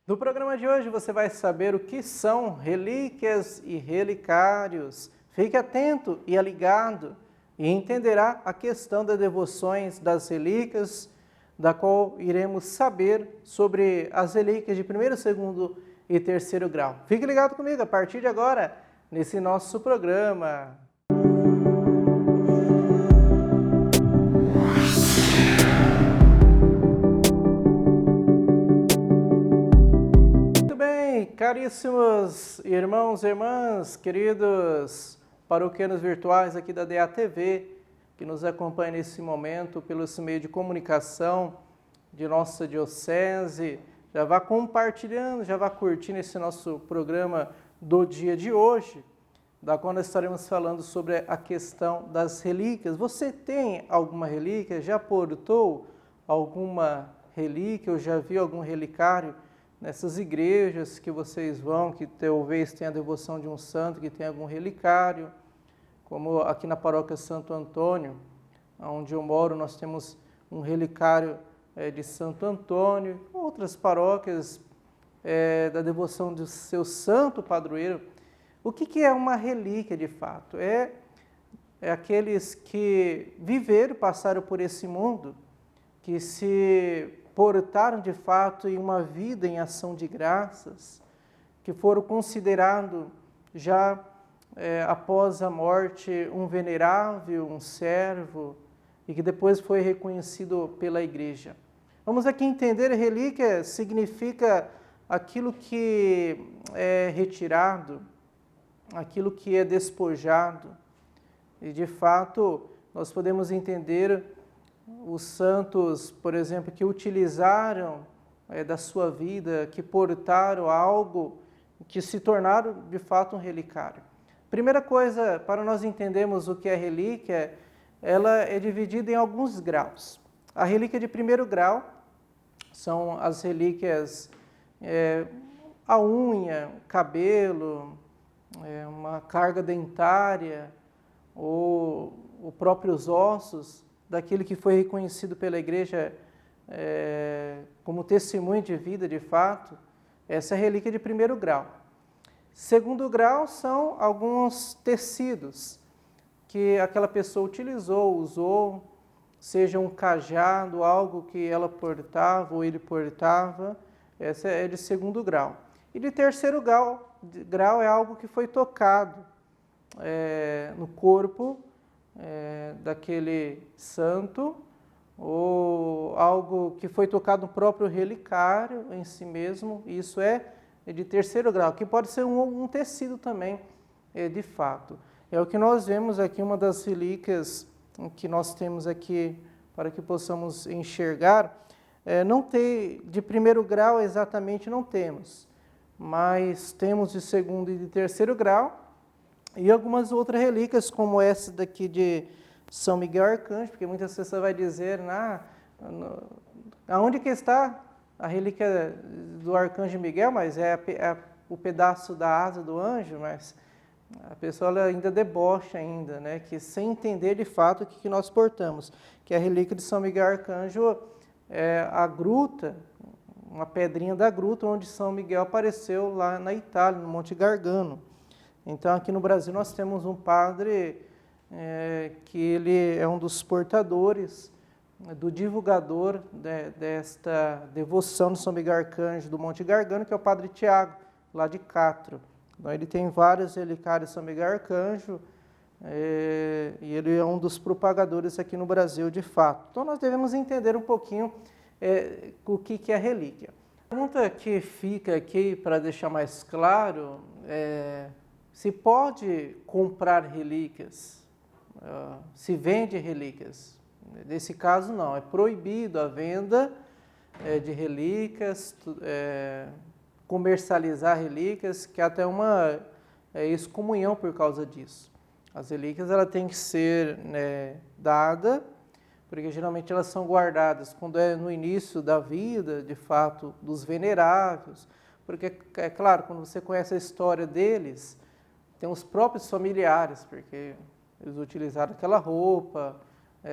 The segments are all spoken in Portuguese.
No programa de hoje você vai saber o que são relíquias e relicários. Fique atento e ligado e entenderá a questão das devoções das relíquias, da qual iremos saber sobre as relíquias de primeiro, segundo e terceiro grau. Fique ligado comigo a partir de agora nesse nosso programa. Caríssimos irmãos e irmãs, queridos paroquianos virtuais aqui da DATV, que nos acompanham nesse momento pelo meio de comunicação de nossa diocese, já vá compartilhando, já vá curtindo esse nosso programa do dia de hoje, da qual nós estaremos falando sobre a questão das relíquias. Você tem alguma relíquia? Já portou alguma relíquia ou já viu algum relicário nessas igrejas que vocês vão, que talvez tenha a devoção de um santo, que tem algum relicário, como aqui na paróquia Santo Antônio, onde eu moro, nós temos um relicário de Santo Antônio, outras paróquias da devoção do seu santo padroeiro. O que é uma relíquia de fato? É aqueles que viveram, passaram por esse mundo, que se portaram de fato em uma vida em ação de graças, que foram considerados já após a morte um venerável, um servo, e que depois foi reconhecido pela igreja. Vamos aqui entender, relíquia significa aquilo que é retirado, aquilo que é despojado, e de fato nós podemos entender os santos, por exemplo, que utilizaram da sua vida, que portaram algo, que se tornaram de fato um relicário. Primeira coisa, para nós entendermos o que é relíquia, ela é dividida em alguns graus. A relíquia de primeiro grau são as relíquias, a unha, cabelo, uma carga dentária, ou os próprios ossos, daquele que foi reconhecido pela igreja como testemunho de vida, de fato. Essa é a relíquia de primeiro grau. Segundo grau são alguns tecidos que aquela pessoa utilizou, usou, seja um cajado, algo que ela portava ou ele portava. Essa é de segundo grau. E de terceiro grau é algo que foi tocado no corpo daquele santo, ou algo que foi tocado no próprio relicário em si mesmo. Isso é de terceiro grau, que pode ser um tecido também, de fato. É o que nós vemos aqui, uma das relíquias que nós temos aqui, para que possamos enxergar. Não tem, de primeiro grau exatamente não temos, mas temos de segundo e de terceiro grau, e algumas outras relíquias, como essa daqui de São Miguel Arcanjo, porque muitas pessoas vão dizer, aonde que está a relíquia do Arcanjo Miguel? Mas é o pedaço da asa do anjo, mas a pessoa ela ainda debocha ainda, né? Que sem entender de fato o que nós portamos, que a relíquia de São Miguel Arcanjo é a gruta, uma pedrinha da gruta onde São Miguel apareceu lá na Itália, no Monte Gargano. Então, aqui no Brasil, nós temos um padre que ele é um dos portadores, do divulgador desta devoção de São Miguel Arcanjo do Monte Gargano, que é o padre Tiago, lá de Castro. Então, ele tem vários relicários de São Miguel Arcanjo, e ele é um dos propagadores aqui no Brasil, de fato. Então, nós devemos entender um pouquinho o que é relíquia. A pergunta que fica aqui, para deixar mais claro, se pode comprar relíquias, se vende relíquias. Nesse caso, não. É proibido a venda de relíquias, comercializar relíquias, que há até uma excomunhão por causa disso. As relíquias ela tem que ser dada, porque geralmente elas são guardadas quando é no início da vida, de fato, dos veneráveis. Porque, é claro, quando você conhece a história deles, tem os próprios familiares, porque eles utilizaram aquela roupa,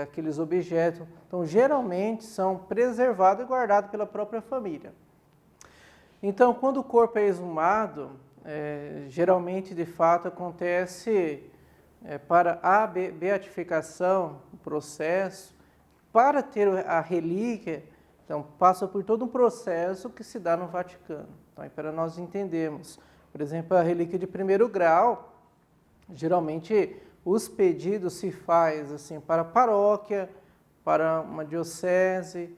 aqueles objetos. Então, geralmente, são preservados e guardados pela própria família. Então, quando o corpo é exumado, geralmente, de fato, acontece para a beatificação, o processo, para ter a relíquia, então passa por todo um processo que se dá no Vaticano. Então, para nós entendermos, por exemplo, a relíquia de primeiro grau, geralmente os pedidos se faz assim para a paróquia, para uma diocese,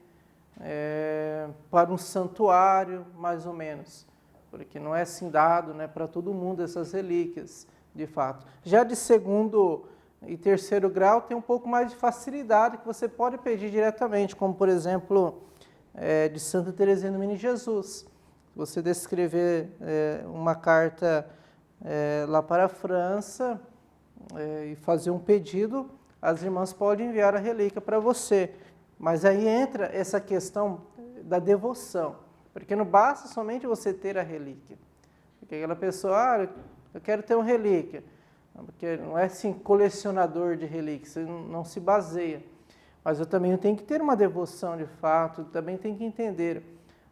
para um santuário, mais ou menos, porque não é assim dado, né, para todo mundo essas relíquias, de fato. Já de segundo e terceiro grau tem um pouco mais de facilidade que você pode pedir diretamente, como por exemplo de Santa Teresinha do Menino Jesus. Você descrever uma carta lá para a França e fazer um pedido, as irmãs podem enviar a relíquia para você. Mas aí entra essa questão da devoção, porque não basta somente você ter a relíquia. Porque aquela pessoa, eu quero ter uma relíquia, porque não é assim colecionador de relíquias, você não se baseia. Mas eu também tenho que ter uma devoção de fato, também tenho que entender.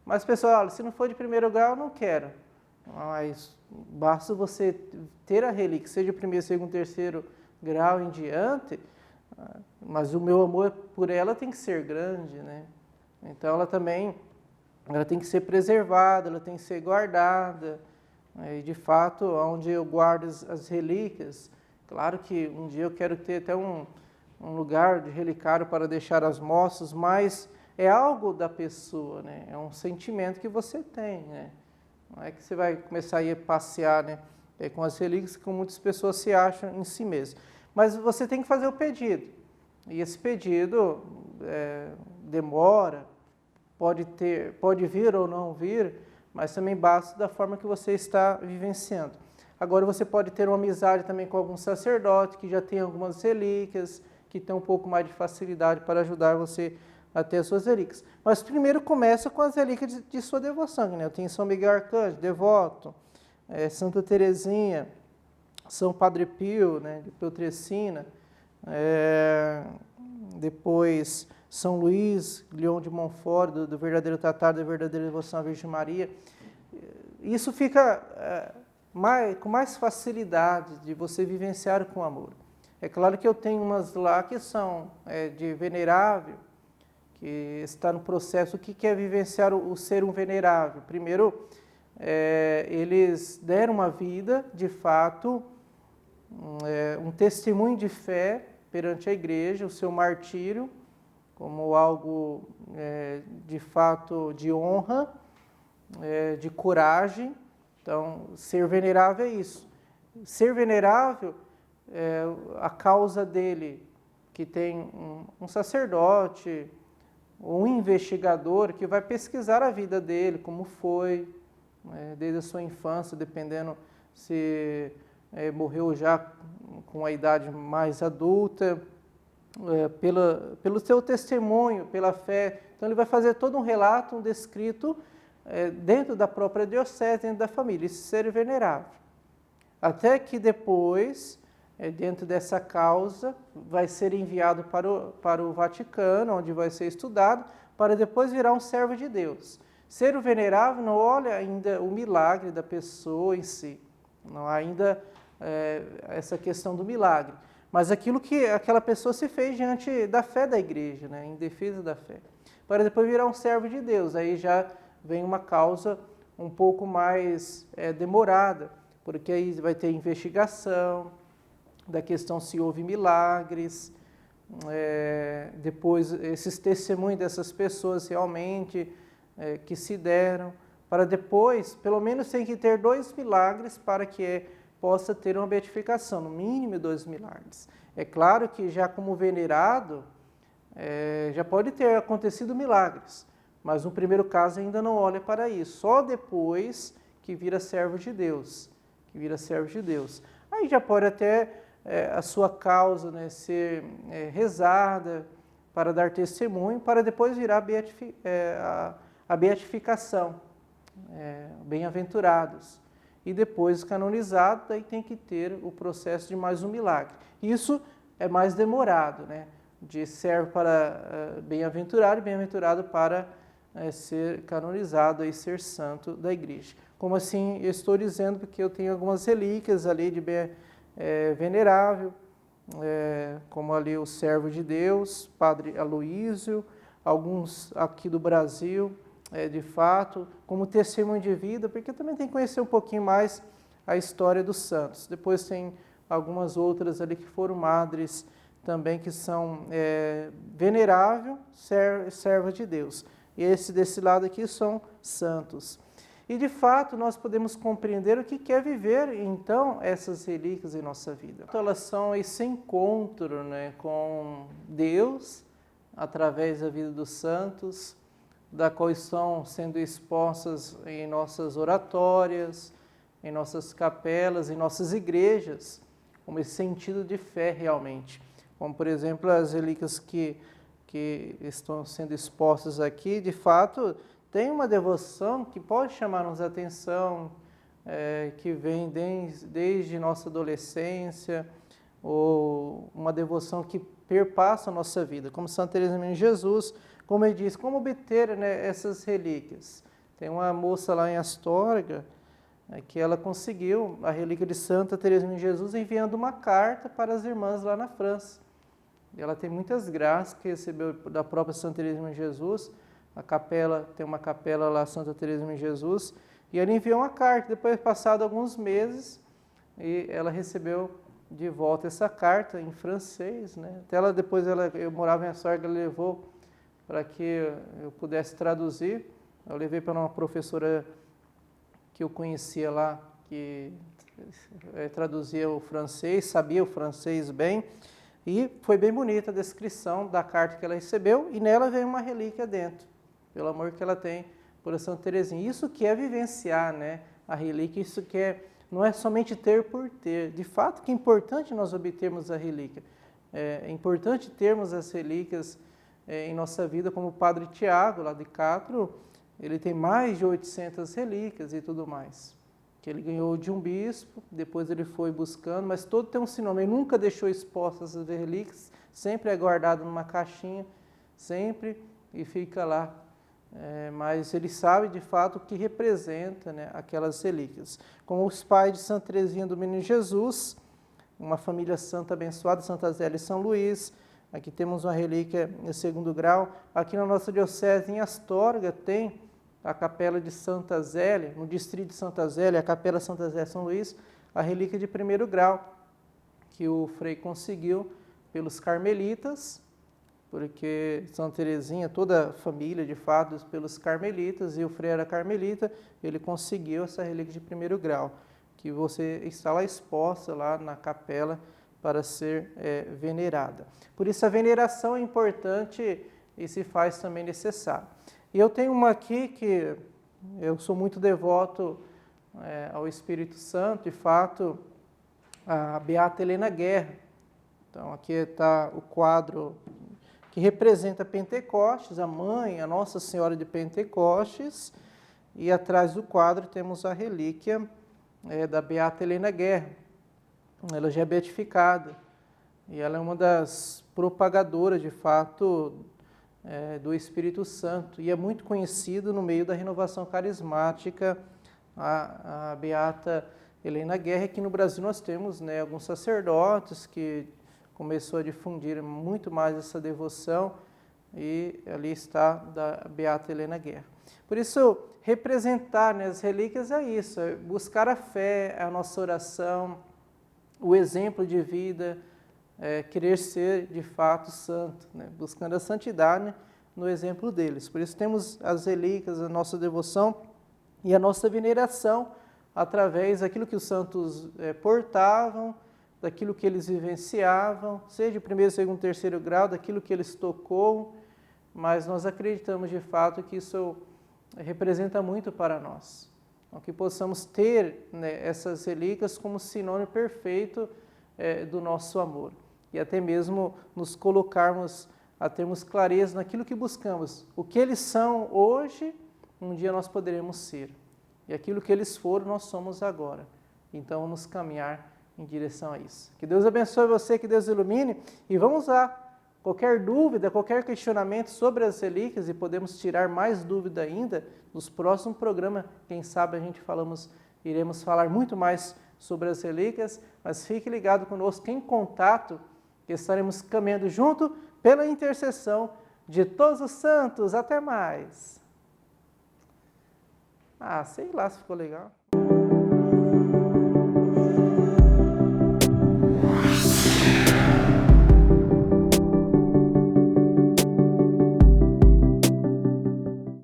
Mas pessoal, se não for de primeiro grau, eu não quero. Mas basta você ter a relíquia, seja de primeiro, segundo, terceiro grau em diante, mas o meu amor por ela tem que ser grande, né? Então ela tem que ser preservada, ela tem que ser guardada. E de fato, onde eu guardo as relíquias, claro que um dia eu quero ter até um lugar de relicário para deixar as mostras, mas é algo da pessoa, né? É um sentimento que você tem, né? Não é que você vai começar a ir passear, né, com as relíquias, como muitas pessoas se acham em si mesmas. Mas você tem que fazer o pedido. E esse pedido demora, pode vir ou não vir, mas também basta da forma que você está vivenciando. Agora você pode ter uma amizade também com algum sacerdote que já tem algumas relíquias, que tem um pouco mais de facilidade para ajudar você a ter as suas relíquias. Mas primeiro começa com as relíquias de sua devoção, né? Eu tenho São Miguel Arcanjo, devoto, Santa Teresinha, São Padre Pio, né, de Peltrecina, depois São Luís, Leão de Montfort, do verdadeiro tratar da verdadeira devoção à Virgem Maria. Isso fica com mais facilidade de você vivenciar com amor. É claro que eu tenho umas lá que são de venerável, que está no processo. O que é vivenciar o ser um venerável? Primeiro, eles deram uma vida, de fato, um testemunho de fé perante a igreja, o seu martírio, como algo de fato de honra, de coragem. Então, ser venerável é isso. Ser venerável, a causa dele, que tem um sacerdote, ou um investigador que vai pesquisar a vida dele, como foi, desde a sua infância, dependendo se morreu já com a idade mais adulta, pelo seu testemunho, pela fé. Então ele vai fazer todo um relato, um descrito dentro da própria diocese, dentro da família, esse ser venerável. Até que depois, dentro dessa causa, vai ser enviado para o Vaticano, onde vai ser estudado, para depois virar um servo de Deus. Ser o venerável não olha ainda o milagre da pessoa em si, não há ainda essa questão do milagre, mas aquilo que aquela pessoa se fez diante da fé da igreja, né, em defesa da fé, para depois virar um servo de Deus. Aí já vem uma causa um pouco mais demorada, porque aí vai ter investigação da questão se houve milagres, depois esses testemunhos dessas pessoas realmente que se deram, para depois, pelo menos tem que ter 2 milagres para que possa ter uma beatificação, no mínimo 2 milagres. É claro que já como venerado, já pode ter acontecido milagres, mas no primeiro caso ainda não olha para isso, só depois que vira servo de Deus, Aí já pode até a sua causa, né, ser rezada para dar testemunho, para depois virar a beatificação, bem-aventurados. E depois canonizado, daí tem que ter o processo de mais um milagre. Isso é mais demorado, né? De servo para bem-aventurado e bem-aventurado para ser canonizado e ser santo da igreja. Como assim eu estou dizendo? Porque eu tenho algumas relíquias ali de venerável, como ali o servo de Deus, Padre Aloísio, alguns aqui do Brasil, de fato, como testemunho de vida, porque também tem que conhecer um pouquinho mais a história dos santos. Depois tem algumas outras ali que foram madres também, que são venerável, serva de Deus. E esse desse lado aqui são santos. E de fato nós podemos compreender o que é viver então essas relíquias em nossa vida. Então, elas são esse encontro, né, com Deus através da vida dos santos, da qual estão sendo expostas em nossas oratórias, em nossas capelas, em nossas igrejas, como esse sentido de fé realmente. Como, por exemplo, as relíquias que estão sendo expostas aqui, de fato, tem uma devoção que pode chamar-nos a atenção, que vem desde nossa adolescência, ou uma devoção que perpassa a nossa vida, como Santa Teresa de Jesus, como ele diz, como obter, né, essas relíquias. Tem uma moça lá em Astorga, que ela conseguiu a relíquia de Santa Teresa de Jesus enviando uma carta para as irmãs lá na França. E ela tem muitas graças que recebeu da própria Santa Teresa de Jesus. A capela, tem uma capela lá, Santa Teresa de Jesus, e ela enviou uma carta. Depois, passado alguns meses, e ela recebeu de volta essa carta em francês, né? Até ela, depois eu morava em Astorga, ela levou para que eu pudesse traduzir. Eu levei para uma professora que eu conhecia lá, que traduzia o francês, sabia o francês bem, e foi bem bonita a descrição da carta que ela recebeu, e nela veio uma relíquia dentro, pelo amor que ela tem por Santa Teresinha. Isso que é vivenciar, né, a relíquia, isso que não é somente ter por ter. De fato que é importante nós obtermos a relíquia. É importante termos as relíquias em nossa vida, como o Padre Tiago, lá de Castro, ele tem mais de 800 relíquias e tudo mais, que ele ganhou de um bispo, depois ele foi buscando, mas todo tem um sinônimo. Ele nunca deixou expostas as relíquias, sempre é guardado numa caixinha, sempre, e fica lá. Mas ele sabe de fato o que representa, né, aquelas relíquias. Como os pais de Santa Teresinha do Menino Jesus, uma família santa abençoada, Santa Zélia e São Luís. Aqui temos uma relíquia em 2º grau. Aqui na nossa diocese, em Astorga, tem a capela de Santa Zélia, no distrito de Santa Zélia, a capela Santa Zélia São Luís, a relíquia de 1º grau, que o frei conseguiu pelos carmelitas, porque Santa Teresinha, toda a família, de fato, pelos carmelitas, e o frei era carmelita, ele conseguiu essa relíquia de 1º grau, que você está lá exposta, lá na capela, para ser venerada. Por isso a veneração é importante e se faz também necessário. E eu tenho uma aqui que eu sou muito devoto ao Espírito Santo, de fato, a Beata Helena Guerra. Então aqui está o quadro que representa Pentecostes, a mãe, a Nossa Senhora de Pentecostes, e atrás do quadro temos a relíquia da Beata Helena Guerra. Ela já é beatificada e ela é uma das propagadoras, de fato, do Espírito Santo, e é muito conhecida no meio da renovação carismática, a Beata Helena Guerra. Aqui no Brasil nós temos, né, alguns sacerdotes que começou a difundir muito mais essa devoção, e ali está da Beata Helena Guerra. Por isso, representar, né, as relíquias é isso, é buscar a fé, a nossa oração, o exemplo de vida, querer ser de fato santo, né, buscando a santidade, né, no exemplo deles. Por isso temos as relíquias, a nossa devoção e a nossa veneração através daquilo que os santos portavam, daquilo que eles vivenciavam, seja o 1º, 2º, 3º grau, daquilo que eles tocou, mas nós acreditamos de fato que isso representa muito para nós. Então, que possamos ter, né, essas relíquias como sinônimo perfeito do nosso amor. E até mesmo nos colocarmos a termos clareza naquilo que buscamos. O que eles são hoje, um dia nós poderemos ser. E aquilo que eles foram, nós somos agora. Então, vamos caminhar em direção a isso. Que Deus abençoe você, que Deus ilumine. E vamos lá, qualquer dúvida, qualquer questionamento sobre as relíquias, e podemos tirar mais dúvida ainda, nos próximos programas, quem sabe a gente iremos falar muito mais sobre as relíquias, mas fique ligado conosco em contato, que estaremos caminhando junto pela intercessão de todos os santos. Até mais! Sei lá se ficou legal.